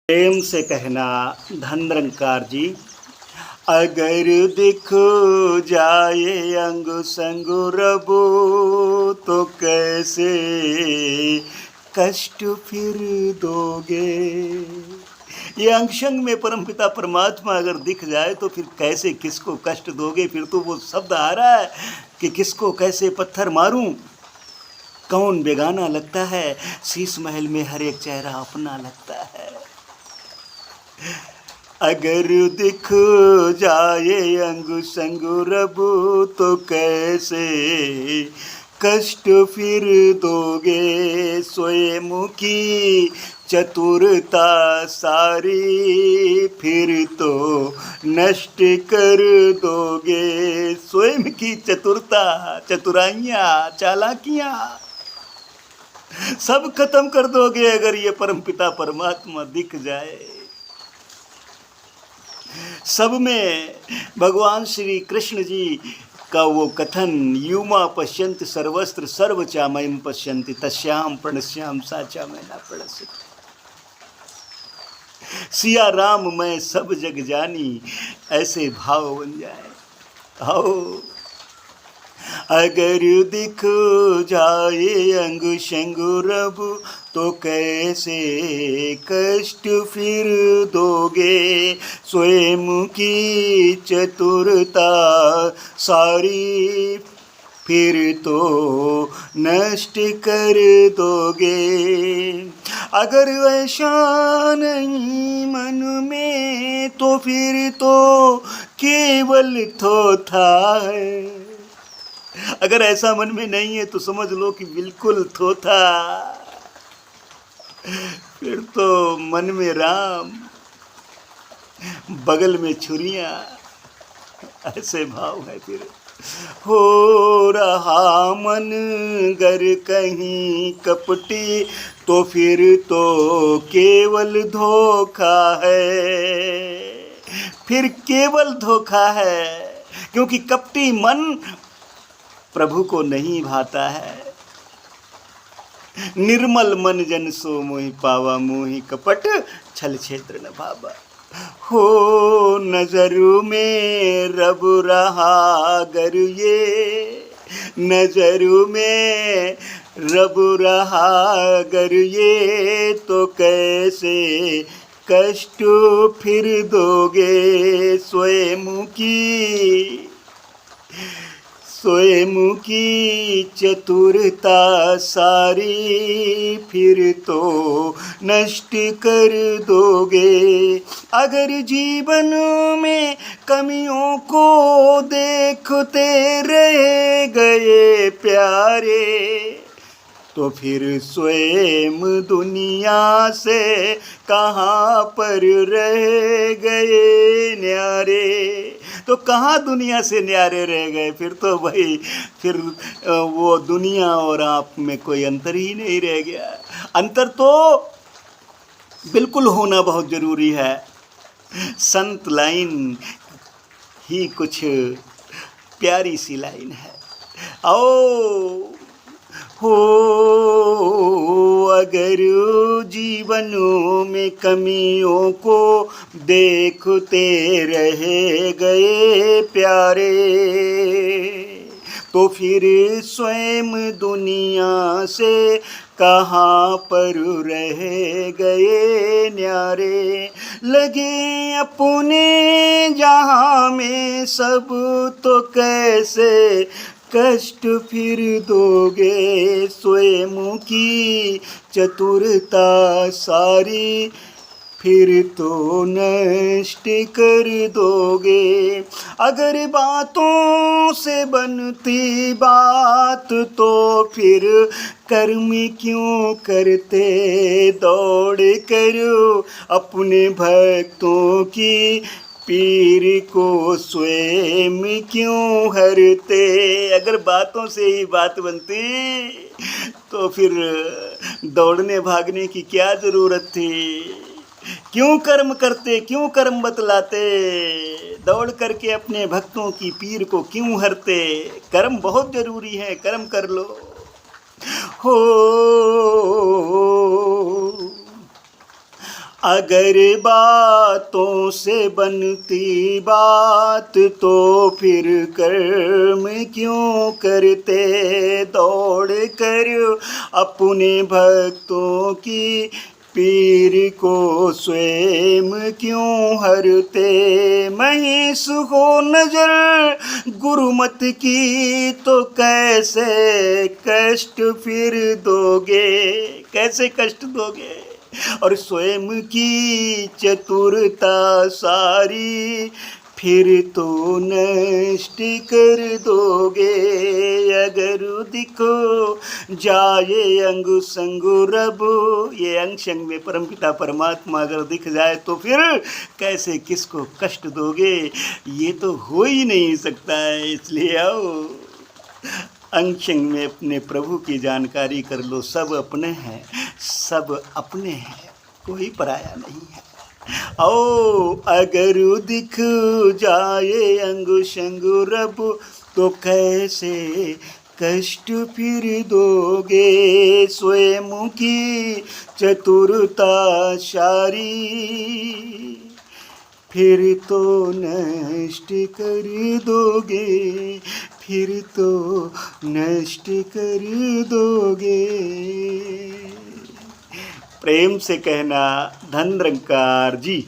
प्रेम से कहना धन निरंकार जी। अगर दिखो जाए अंग संग रबो तो कैसे कष्ट फिर दोगे। ये अंग संग में परमपिता परमात्मा अगर दिख जाए तो फिर कैसे किसको कष्ट दोगे। फिर तो वो शब्द आ रहा है कि किसको कैसे पत्थर मारूं, कौन बेगाना लगता है, शीश महल में हर एक चेहरा अपना लगता है। अगर दिख जाए अंग संग रब तो कैसे कष्ट फिर दोगे। स्वयं की चतुरता सारी फिर तो नष्ट कर दोगे। स्वयं की चतुरता, चतुराइयाँ, चालाकियाँ सब खत्म कर दोगे अगर ये परमपिता परमात्मा दिख जाए। सब में भगवान श्री कृष्ण जी का वो कथन, युमा पश्यन्ति सर्वस्त्र सर्वचामयं पश्यन्ति तस्याम प्रणश्याम साचा मैं ना प्रणश्यति। सिया राम मैं सब जग जानी, ऐसे भाव बन जाए। आओ अगर दिख जाए अंग संग रब तो कैसे कष्ट फिर दोगे। स्वयं की चतुरता सारी फिर तो नष्ट कर दोगे। अगर ऐसा नहीं मन में तो फिर तो केवल थोथा है। अगर ऐसा मन में नहीं है तो समझ लो कि बिल्कुल थोथा। फिर तो मन में राम, बगल में छुरियां, ऐसे भाव है। फिर हो रहा मन गर कहीं कपटी तो फिर तो केवल धोखा है। फिर केवल धोखा है, क्योंकि कपटी मन प्रभु को नहीं भाता है। निर्मल मन जन सो मोहि पावा, मोहि कपट छल क्षेत्र न भावा। हो नजरू में रब रहा गर ये, नजरू में रब रहा गर ये तो कैसे कष्ट फिर दोगे। स्वयं की चतुरता सारी फिर तो नष्ट कर दोगे। अगर जीवन में कमियों को देखते रह गए प्यारे तो फिर स्वयं दुनिया से कहाँ पर रह गए न्यारे। तो कहाँ दुनिया से न्यारे रह गए। फिर तो भाई फिर वो दुनिया और आप में कोई अंतर ही नहीं रह गया। अंतर तो बिल्कुल होना बहुत ज़रूरी है। संत लाइन ही कुछ प्यारी सी लाइन है। आओ हो अगर जीवनों में कमियों को देखते रह गए प्यारे तो फिर स्वयं दुनिया से कहाँ पर रह गए न्यारे। लगे अपने जहाँ में सब तो कैसे कष्ट फिर दोगे। स्वयं की चतुरता सारी फिर तो नष्ट कर दोगे। अगर बातों से बनती बात तो फिर कर्म क्यों करते दौड़ करो अपने भक्तों की पीर को स्वयं क्यों हरते। अगर बातों से ही बात बनती तो फिर दौड़ने भागने की क्या ज़रूरत थी। क्यों कर्म करते, क्यों कर्म बतलाते, दौड़ करके अपने भक्तों की पीर को क्यों हरते। कर्म बहुत ज़रूरी है, कर्म कर लो। हो अगर बातों से बनती बात तो फिर कर्म क्यों करते, दौड़ कर अपने भक्तों की पीर को स्वयं क्यों हरते। महेश हो नजर गुरुमत की तो कैसे कष्ट फिर दोगे, कैसे कष्ट दोगे। और स्वयं की चतुरता सारी फिर तो नष्ट कर दोगे। अगर दिखो जाए अंग संग रब, ये अंग संग में परमपिता परमात्मा अगर दिख जाए तो फिर कैसे किसको कष्ट दोगे। ये तो हो ही नहीं सकता है। इसलिए आओ अंग संग में अपने प्रभु की जानकारी कर लो। सब अपने हैं, सब अपने हैं, कोई पराया नहीं है। ओ अगर दिख जाए अंग संग रब तो कैसे कष्ट फिर दोगे। स्वयं की चतुरता सारी फिर तो नष्ट कर दोगे, फिर तो नष्ट कर दोगे। प्रेम से कहना धन निरंकार जी।